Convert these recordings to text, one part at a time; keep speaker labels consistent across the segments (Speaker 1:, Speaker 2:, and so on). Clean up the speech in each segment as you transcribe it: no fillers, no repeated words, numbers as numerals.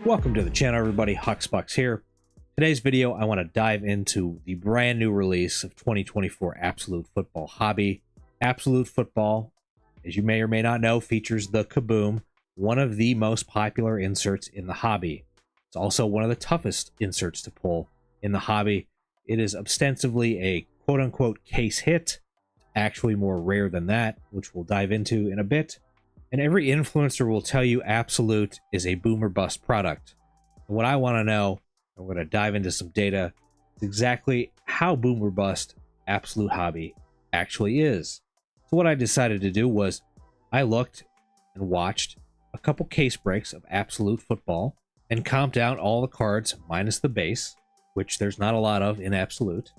Speaker 1: Welcome to the channel, everybody. Hoggs here. Today's video, I want to dive into the brand new release of 2024 Absolute Football Hobby. Absolute Football, as you may or may not know, features the Kaboom, one of the most popular inserts in the hobby. It's also one of the toughest inserts to pull in the hobby. It is ostensibly a quote-unquote case hit, actually more rare than that, which we'll dive into in a bit. And every influencer will tell you Absolute is a boom or bust product. And what I want to know, and we're going to dive into some data, is exactly how boom or bust Absolute Hobby actually is. So what I decided to do was I looked and watched a couple case breaks of Absolute Football and comped out all the cards minus the base, which there's not a lot of in Absolute.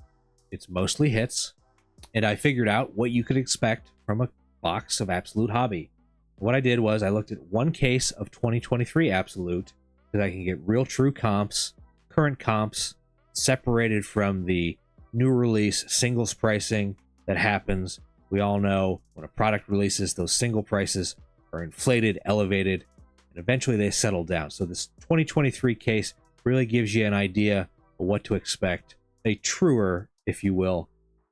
Speaker 1: It's mostly hits. And I figured out what you could expect from a box of Absolute Hobby. What I did was I looked at one case of 2023 Absolute that I can get real true comps, current comps, separated from the new release singles pricing that happens. We all know when a product releases, those single prices are inflated, elevated, and eventually they settle down. So this 2023 case really gives you an idea of what to expect, a truer, if you will,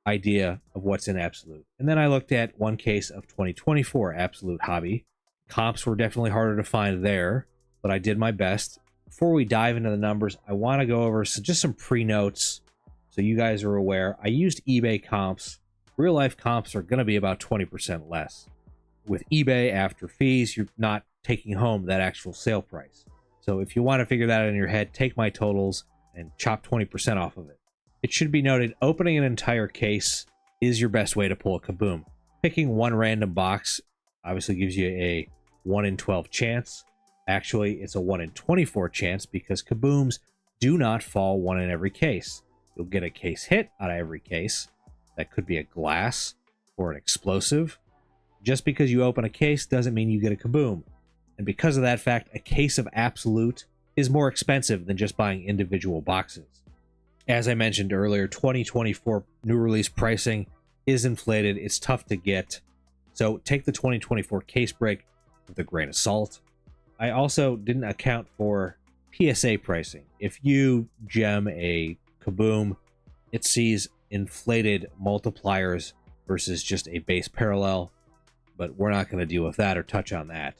Speaker 1: idea of what's in Absolute. And then I looked at one case of 2024 Absolute Hobby. Comps were definitely harder to find there, but I did my best. Before we dive into the numbers, I want to go over just some pre-notes so you guys are aware. I used eBay comps. Real life comps are going to be about 20% less. With eBay, after fees, you're not taking home that actual sale price. So if you want to figure that out in your head, take my totals and chop 20% off of it. It should be noted, opening an entire case is your best way to pull a Kaboom. Picking one random box obviously gives you a 1 in 12 chance. Actually, it's a 1 in 24 chance because Kabooms do not fall one in every case. You'll get a case hit out of every case. That could be a glass or an explosive. Just because you open a case doesn't mean you get a Kaboom. And because of that fact, a case of Absolute is more expensive than just buying individual boxes. As I mentioned earlier, 2024 new release pricing is inflated. It's tough to get. So take the 2024 case break with a grain of salt. I also didn't account for PSA pricing. If you gem a Kaboom, it sees inflated multipliers versus just a base parallel, but we're not going to deal with that or touch on that.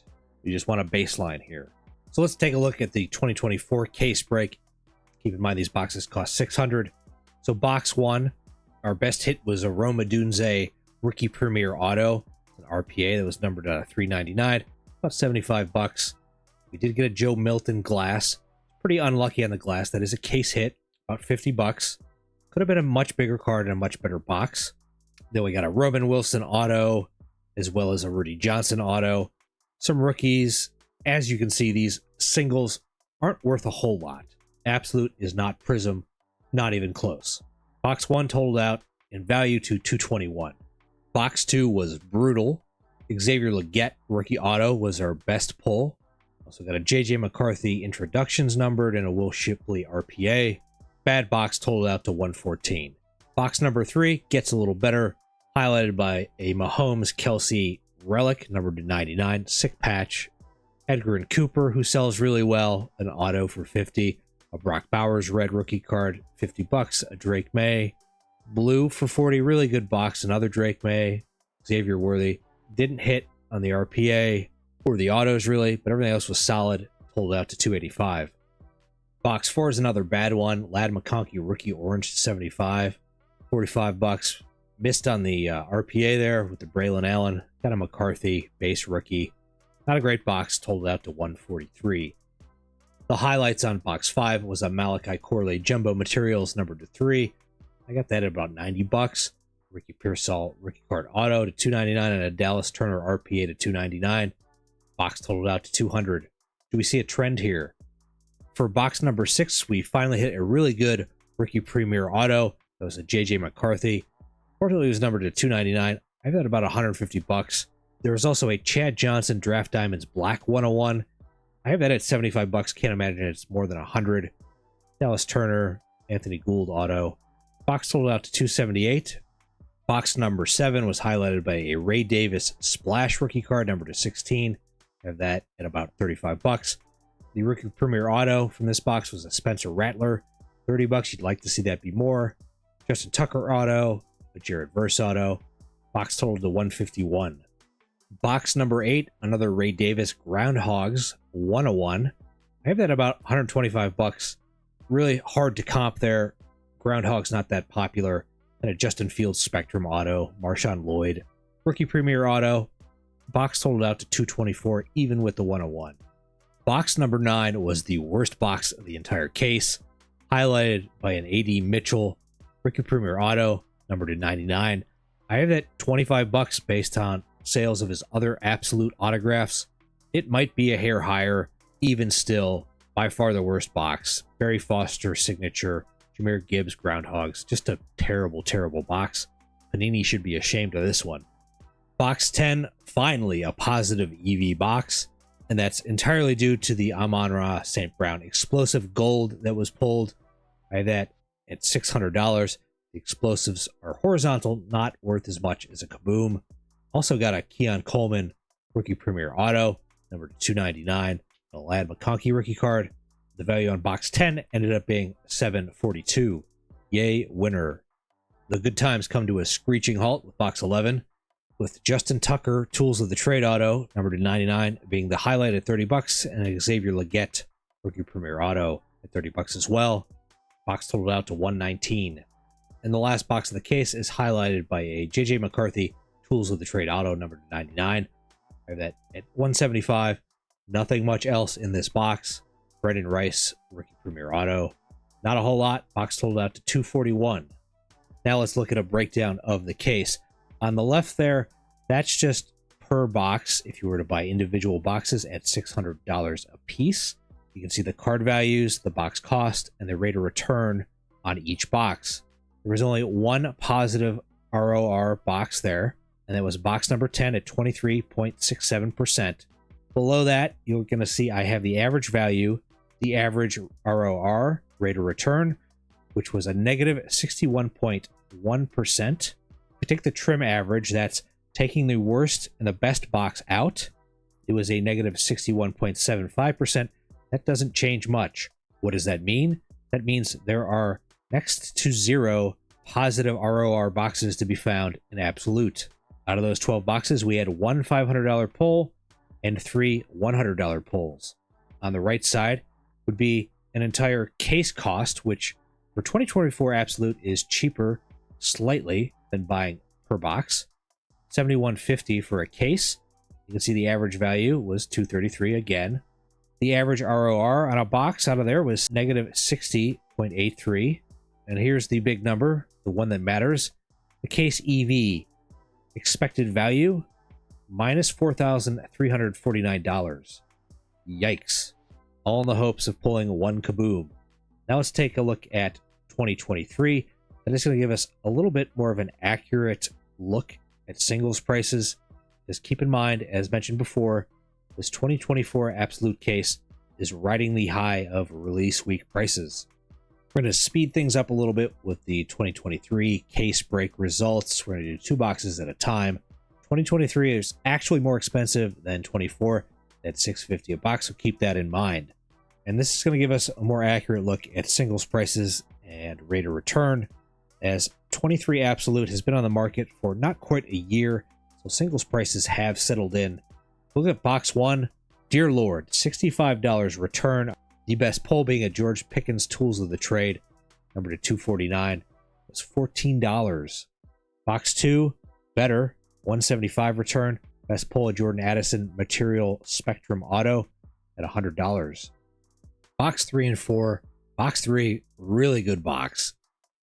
Speaker 1: We just want a baseline here. So let's take a look at the 2024 case break. Keep in mind these boxes cost $600. So box one, our best hit was a Odunze Rookie Premier Auto, an RPA that was numbered $399, about $75. We did get a Joe Milton glass. Pretty unlucky on the glass. That is a case hit, about $50. Could have been a much bigger card and a much better box. Then we got a Robin Wilson auto, as well as a Rudy Johnson auto. Some rookies. As you can see, these singles aren't worth a whole lot. Absolute is not Prism, not even close. Box 1 totaled out in value to $221. Box 2 was brutal. Xavier Legette rookie auto was our best pull. Also got a JJ McCarthy introductions numbered and a Will Shipley RPA. Bad box totaled out to $114. Box number 3 gets a little better, highlighted by a Mahomes Kelsey Relic numbered to 99. Sick patch. Edgar and Cooper, who sells really well, an auto for $50. A Brock Bowers red rookie card, $50. A Drake Maye blue for $40. Really good box. Another Drake Maye. Xavier Worthy didn't hit on the RPA or the autos really, but everything else was solid. Totaled out to $285. Box 4 is another bad one. Lad McConkey rookie orange, $75. $45. Missed on the RPA there with the Braylon Allen. Got a McCarthy base rookie. Not a great box. Totaled out to $143. The highlights on box 5 was a Malachi Corley Jumbo Materials numbered to 3. I got that at about $90. Ricky Pearsall rookie card auto to $299 and a Dallas Turner RPA to $299. Box totaled out to $200. Do we see a trend here? For box number 6, we finally hit a really good rookie Premier auto. That was a JJ McCarthy. Fortunately, it was numbered to $299. I got about $150. There was also a Chad Johnson Draft Diamonds Black 101. I have that at $75. Can't imagine it's more than $100. Dallas Turner, Anthony Gould auto. Box sold out to $278. Box number 7 was highlighted by a Ray Davis Splash rookie card, number to 16. I have that at about $35. The Rookie Premier Auto from this box was a Spencer Rattler, $30. You'd like to see that be more. Justin Tucker Auto, a Jared Verse Auto. Box total to 151. Box number 8, another Ray Davis Groundhogs 101. I have that about $125. Really hard to comp there. Groundhog's not that popular. And a Justin Fields Spectrum Auto, Marshawn Lloyd, Rookie Premier Auto. Box totaled out to 224, even with the 101. Box number 9 was the worst box of the entire case, highlighted by an AD Mitchell Rookie Premier Auto, numbered to 99. I have that $25 based on sales of his other absolute autographs. It might be a hair higher, even still, by far the worst box. Barry Foster signature, Jahmyr Gibbs Groundhogs, just a terrible, terrible box. Panini should be ashamed of this one. Box 10, finally a positive EV box, and that's entirely due to the Amon-Ra St. Brown explosive gold that was pulled. I have that at $600. The explosives are horizontal, not worth as much as a Kaboom. Also got a Keon Coleman Rookie Premier Auto, number 299, a Lad McConkey rookie card. The value on box 10 ended up being $742. Yay, winner. The good times come to a screeching halt with box 11, with Justin Tucker Tools of the Trade Auto, number 99, being the highlight at $30, and Xavier Legette Rookie Premier Auto at $30 as well. Box totaled out to 119. And the last box of the case is highlighted by a JJ McCarthy Tools of the Trade Auto, number 99. I have that at 175. Nothing much else in this box. Brendan Rice Rookie Premier Auto. Not a whole lot. Box totaled out to 241. Now let's look at a breakdown of the case. On the left there, that's just per box if you were to buy individual boxes at $600 a piece. You can see the card values, the box cost, and the rate of return on each box. There was only one positive ROR box there, and that was box number 10 at 23.67%. Below that, you're going to see I have the average value, the average ROR, rate of return, which was a negative 61.1%. If we take the trim average, that's taking the worst and the best box out. It was a negative 61.75%. That doesn't change much. What does that mean? That means there are next to zero positive ROR boxes to be found in Absolute. Out of those 12 boxes, we had one $500 pull and three $100 pulls. On the right side would be an entire case cost, which for 2024 Absolute is cheaper slightly than buying per box. $71.50 for a case. You can see the average value was $233 again. The average ROR on a box out of there was negative 60.83. And here's the big number, the one that matters. The case EV, expected value, minus $4,349. Yikes. All in the hopes of pulling one Kaboom. Now let's take a look at 2023. That is going to give us a little bit more of an accurate look at singles prices. Just keep in mind, as mentioned before, this 2024 Absolute case is riding the high of release week prices. We're going to speed things up a little bit with the 2023 case break results. We're going to do two boxes at a time. 2023 is actually more expensive than 24 at $650 a box, so keep that in mind. And this is going to give us a more accurate look at singles prices and rate of return, as 23 Absolute has been on the market for not quite a year, so singles prices have settled in. Look at box 1. Dear Lord, $65 return. The best pull being a George Pickens Tools of the Trade, number to 249, was $14. Box 2, better, $175 return. Best pull a Jordan Addison Material Spectrum Auto at $100. Box 3 and 4. Box 3, really good box.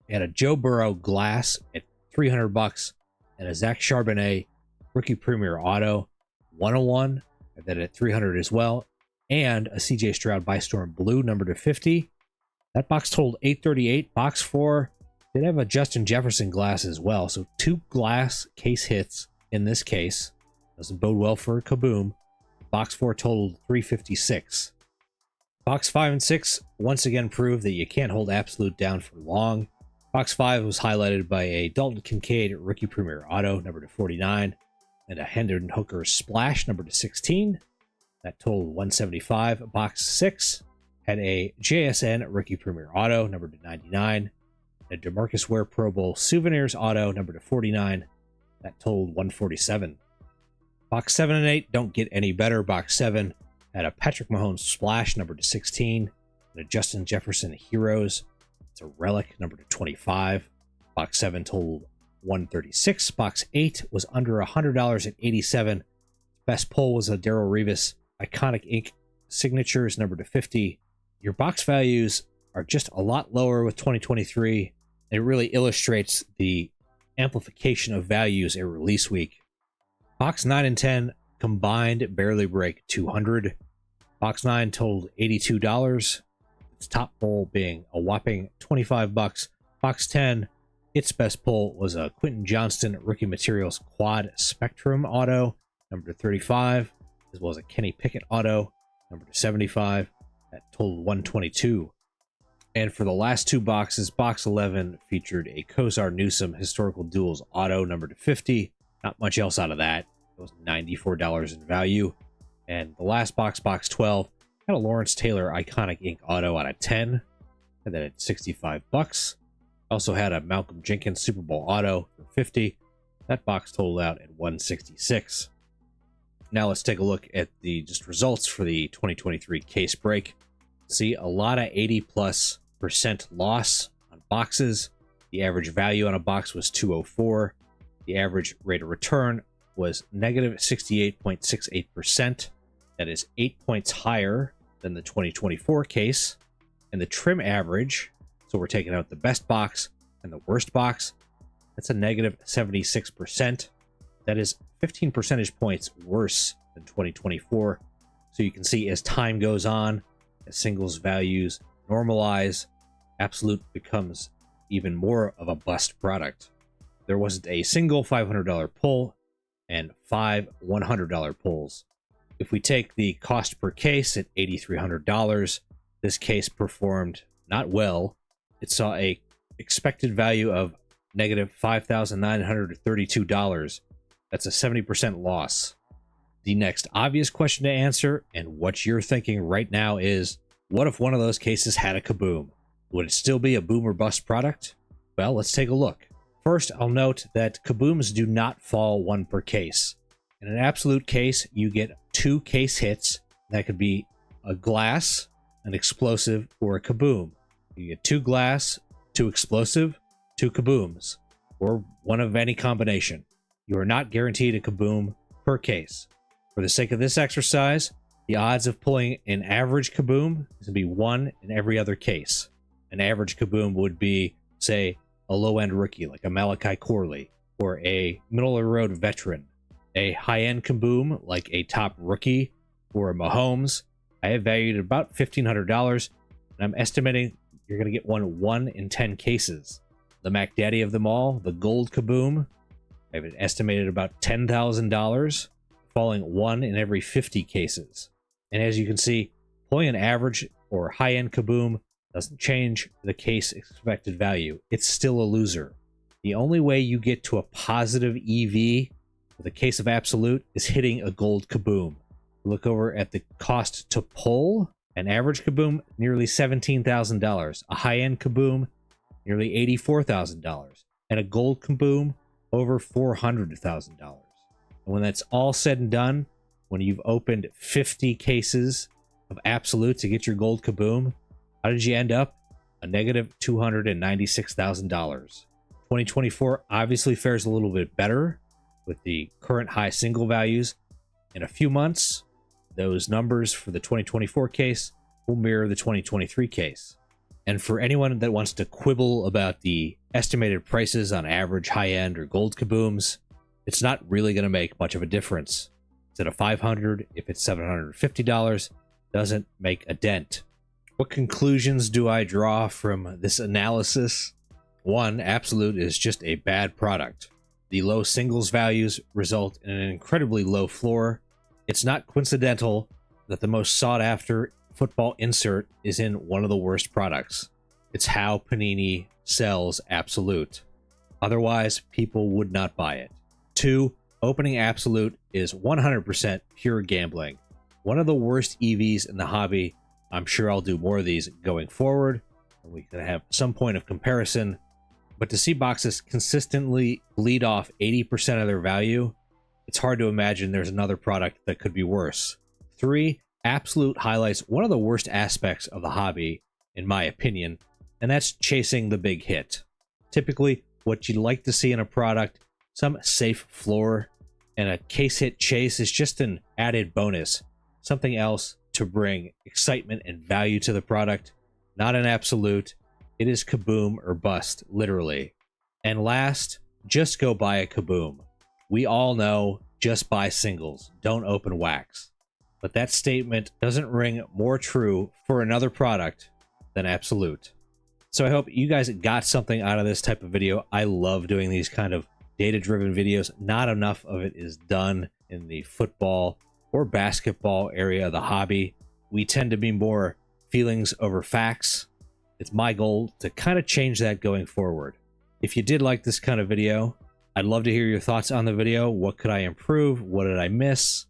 Speaker 1: And a Joe Burrow Glass at $300, and a Zach Charbonnet Rookie Premier Auto 101, and then at $300 as well, and a CJ Stroud by Storm Blue number to 50. That box totaled $838. Box 4 did have a Justin Jefferson glass as well, so two glass case hits in this case. Doesn't bode well for a Kaboom. Box 4 totaled $356. Box 5 and 6 once again proved that you can't hold Absolute down for long. Box 5 was highlighted by a Dalton Kincaid Rookie Premier Auto, number to 49, and a Hendon Hooker Splash, number to 16. That totaled 175. Box 6 had a JSN Rookie Premier Auto, numbered to 99. A DeMarcus Ware Pro Bowl Souvenirs Auto, numbered to 49. That totaled 147. Box 7 and 8 don't get any better. Box 7 had a Patrick Mahomes Splash, numbered to 16. And a Justin Jefferson Heroes. It's a Relic, numbered to 25. Box 7 totaled 136. Box 8 was under $100 at 87. Best pull was a Darrell Revis Iconic Ink Signatures, numbered to 50. Your box values are just a lot lower with 2023. It really illustrates the amplification of values at release week. Box 9 and 10 combined barely break 200. Box 9 totaled $82. Its top pull being a whopping 25 bucks. Box 10, its best pull was a Quentin Johnston Rookie Materials Quad Spectrum Auto, number 35, as well as a Kenny Pickett Auto, number 75. That totaled 122. And for the last two boxes, box 11 featured a Kozar Newsome Historical Duels Auto, number 50. Not much else out of that. It was $94 in value. And the last box, box 12, had a Lawrence Taylor Iconic Ink Auto out of 10. And then at 65 bucks. Also had a Malcolm Jenkins Super Bowl Auto for 50. That box totaled out at 166. Now let's take a look at the just results for the 2023 case break. See a lot of 80+% loss on boxes. The average value on a box was 204. The average rate of return was negative 68.68%. That is 8 points higher than the 2024 case. And the trim average, so we're taking out the best box and the worst box, that's a negative 76%. That is 15 percentage points worse than 2024. So you can see as time goes on, as singles values normalize, Absolute becomes even more of a bust product. There wasn't a single $500 pull and 5 $100 pulls. If we take the cost per case at $8,300, this case performed not well. It saw a expected value of negative $5,932. That's a 70% loss. The next obvious question to answer, and what you're thinking right now, is what if one of those cases had a Kaboom? Would it still be a boom or bust product? Well, let's take a look. First, I'll note that Kabooms do not fall one per case. In an Absolute case, you get 2 case hits. That could be a glass, an explosive, or a Kaboom. You get 2 glass, 2 explosive, 2 Kabooms, or one of any combination. You are not guaranteed a Kaboom per case. For the sake of this exercise, the odds of pulling an average Kaboom is going to be 1 in every other case. An average Kaboom would be, say, a low-end rookie like a Malachi Corley, or a middle-of-the-road veteran. A high-end Kaboom like a top rookie or a Mahomes, I have valued at about $1,500, and I'm estimating you're going to get 1 in 10 cases. The Mac Daddy of them all, the Gold Kaboom, I have it estimated about $10,000, falling 1 in every 50 cases. And as you can see, pulling an average or high-end Kaboom doesn't change the case expected value. It's still a loser. The only way you get to a positive EV with a case of Absolute is hitting a Gold Kaboom. Look over at the cost to pull. An average Kaboom, nearly $17,000. A high-end Kaboom, nearly $84,000. And a Gold Kaboom, over $400,000. And when that's all said and done, when you've opened 50 cases of Absolute to get your Gold Kaboom, how did you end up? A negative $296,000. 2024 obviously fares a little bit better with the current high single values. In a few months, those numbers for the 2024 case will mirror the 2023 case. And for anyone that wants to quibble about the estimated prices on average high-end or Gold Kabooms, it's not really going to make much of a difference. Instead of $500, if it's $750, doesn't make a dent. What conclusions do I draw from this analysis? 1, Absolute is just a bad product. The low singles values result in an incredibly low floor. It's not coincidental that the most sought-after football insert is in one of the worst products. It's how Panini sells Absolute. Otherwise, people would not buy it. 2, opening Absolute is 100% pure gambling. One of the worst EVs in the hobby. I'm sure I'll do more of these going forward, and we can have some point of comparison. But to see boxes consistently bleed off 80% of their value, it's hard to imagine there's another product that could be worse. 3, Absolute highlights one of the worst aspects of the hobby, in my opinion, and that's chasing the big hit. Typically, what you'd like to see in a product, some safe floor, and a case hit chase is just an added bonus, something else to bring excitement and value to the product. Not an absolute. It is Kaboom or bust, literally. And last, just go buy a Kaboom. We all know, just buy singles, don't open wax. But that statement doesn't ring more true for another product than Absolute. So I hope you guys got something out of this type of video. I love doing these kind of data-driven videos. Not enough of it is done in the football or basketball area of the hobby. We tend to be more feelings over facts. It's my goal to kind of change that going forward. If you did like this kind of video, I'd love to hear your thoughts on the video. What could I improve? What did I miss?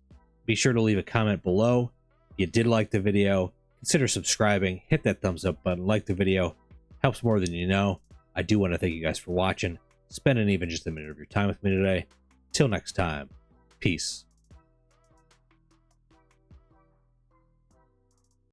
Speaker 1: Be sure to leave a comment below. If you did like the video, consider subscribing, hit that thumbs up button, like the video. Helps more than you know. I do want to thank you guys for watching, spending even just a minute of your time with me today. Till next time, peace.